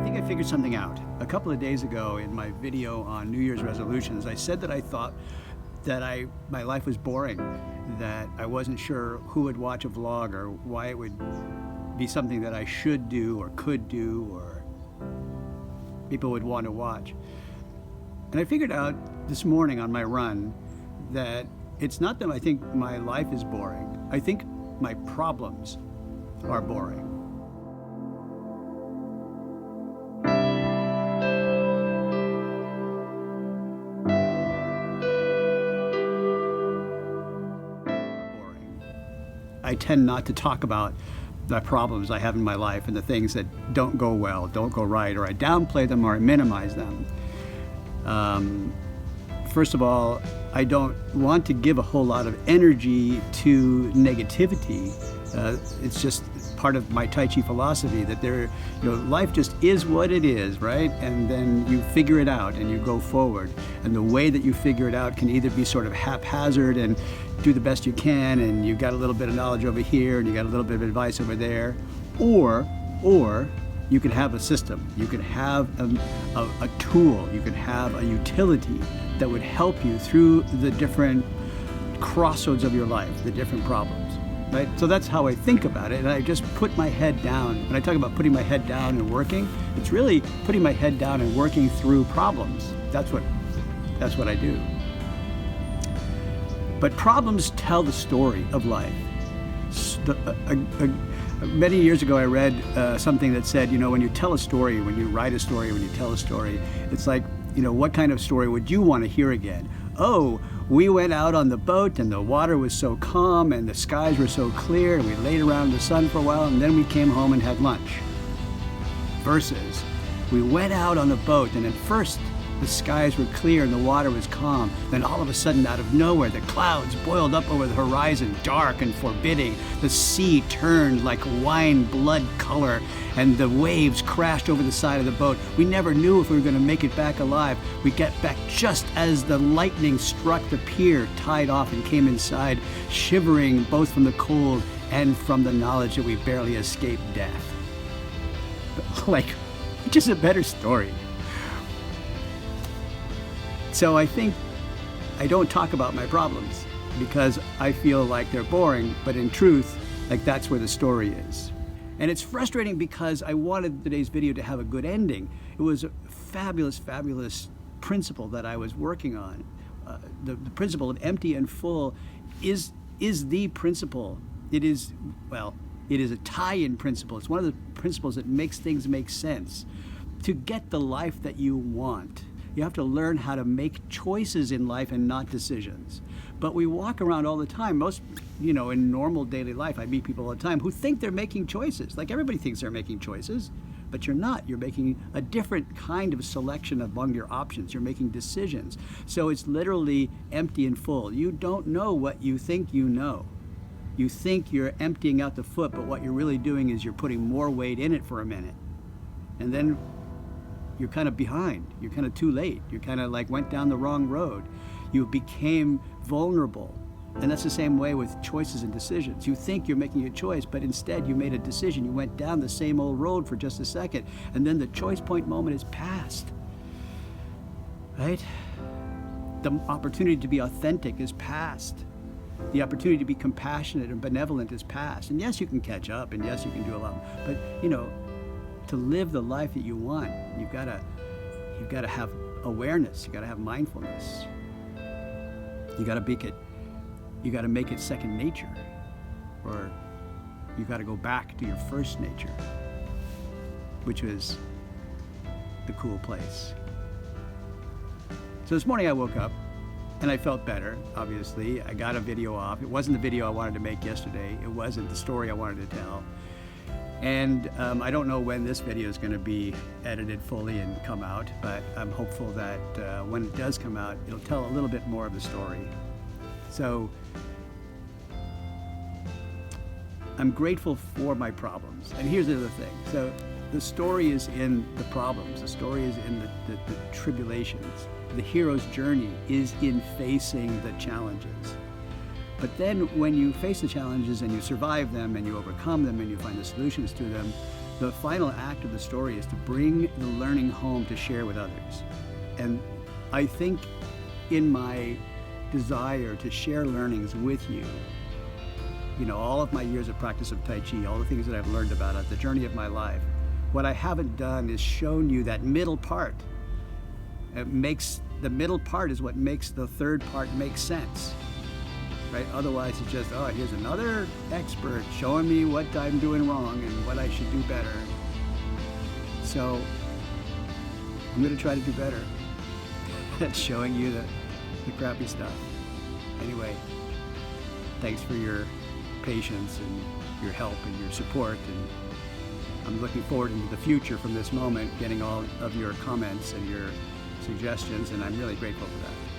think I figured something out. A couple of days ago in my video on New Year's resolutions, I said that I thought that my life was boring, that I wasn't sure who would watch a vlog or why it would be something that I should do or could do or people would want to watch. And I figured out this morning on my run that it's not that I think my life is boring. I think my problems are boring. I tend not to talk about the problems I have in my life and the things that don't go well, don't go right, or I downplay them or I minimize them. First of all, I don't want to give a whole lot of energy to negativity. It's just part of my Tai Chi philosophy that life just is what it is, right? And then you figure it out and you go forward. And the way that you figure it out can either be sort of haphazard and do the best you can, and you got a little bit of knowledge over here and you got a little bit of advice over there, or you can have a system, you can have a tool, you can have a utility that would help you through the different crossroads of your life, the different problems, right? So that's how I think about it, and I just put my head down. When I talk about putting my head down and working, it's really putting my head down and working through problems. That's what I do. But problems tell the story of life. Many years ago, I read something that said, when you tell a story, when you write a story, when you tell a story, it's like, what kind of story would you want to hear again? Oh, we went out on the boat and the water was so calm and the skies were so clear and we laid around in the sun for a while and then we came home and had lunch. Versus, we went out on the boat and at first the skies were clear and the water was calm. Then all of a sudden, out of nowhere, the clouds boiled up over the horizon, dark and forbidding. The sea turned like wine blood color, and the waves crashed over the side of the boat. We never knew if we were going to make it back alive. We got back just as the lightning struck the pier, tied off and came inside, shivering both from the cold and from the knowledge that we barely escaped death. Like, just a better story. So I think I don't talk about my problems because I feel like they're boring, but in truth, like that's where the story is. And it's frustrating because I wanted today's video to have a good ending. It was a fabulous, fabulous principle that I was working on. The principle of empty and full is the principle. It is a tie-in principle. It's one of the principles that makes things make sense. To get the life that you want, you have to learn how to make choices in life and not decisions. But we walk around all the time. Most, in normal daily life, I meet people all the time who think they're making choices. Like everybody thinks they're making choices, but you're not. You're making a different kind of selection among your options. You're making decisions. So it's literally empty and full. You don't know what you think you know. You think you're emptying out the foot, but what you're really doing is you're putting more weight in it for a minute. And then you're kind of behind. You're kind of too late. You kind of like went down the wrong road. You became vulnerable. And that's the same way with choices and decisions. You think you're making a choice, but instead you made a decision. You went down the same old road for just a second, and then the choice point moment is past. Right? The opportunity to be authentic is past. The opportunity to be compassionate and benevolent is past. And yes, you can catch up, and yes, you can do a lot, but to live the life that you want, you've got to have awareness. You've got to have mindfulness. You got to make it second nature, or you got to go back to your first nature, which was the cool place. So this morning I woke up and I felt better. Obviously, I got a video off. It wasn't the video I wanted to make yesterday. It wasn't the story I wanted to tell. And I don't know when this video is going to be edited fully and come out, but I'm hopeful that when it does come out, it'll tell a little bit more of the story. So I'm grateful for my problems. And here's the other thing. So the story is in the problems. The story is in the tribulations. The hero's journey is in facing the challenges. But then when you face the challenges and you survive them and you overcome them and you find the solutions to them, the final act of the story is to bring the learning home to share with others. And I think in my desire to share learnings with you, all of my years of practice of Tai Chi, all the things that I've learned about it, the journey of my life, what I haven't done is shown you that middle part. The middle part is what makes the third part make sense, right? Otherwise it's just, here's another expert showing me what I'm doing wrong and what I should do better. So I'm gonna try to do better at showing you the crappy stuff. Anyway, thanks for your patience and your help and your support, and I'm looking forward into the future from this moment, getting all of your comments and your suggestions, and I'm really grateful for that.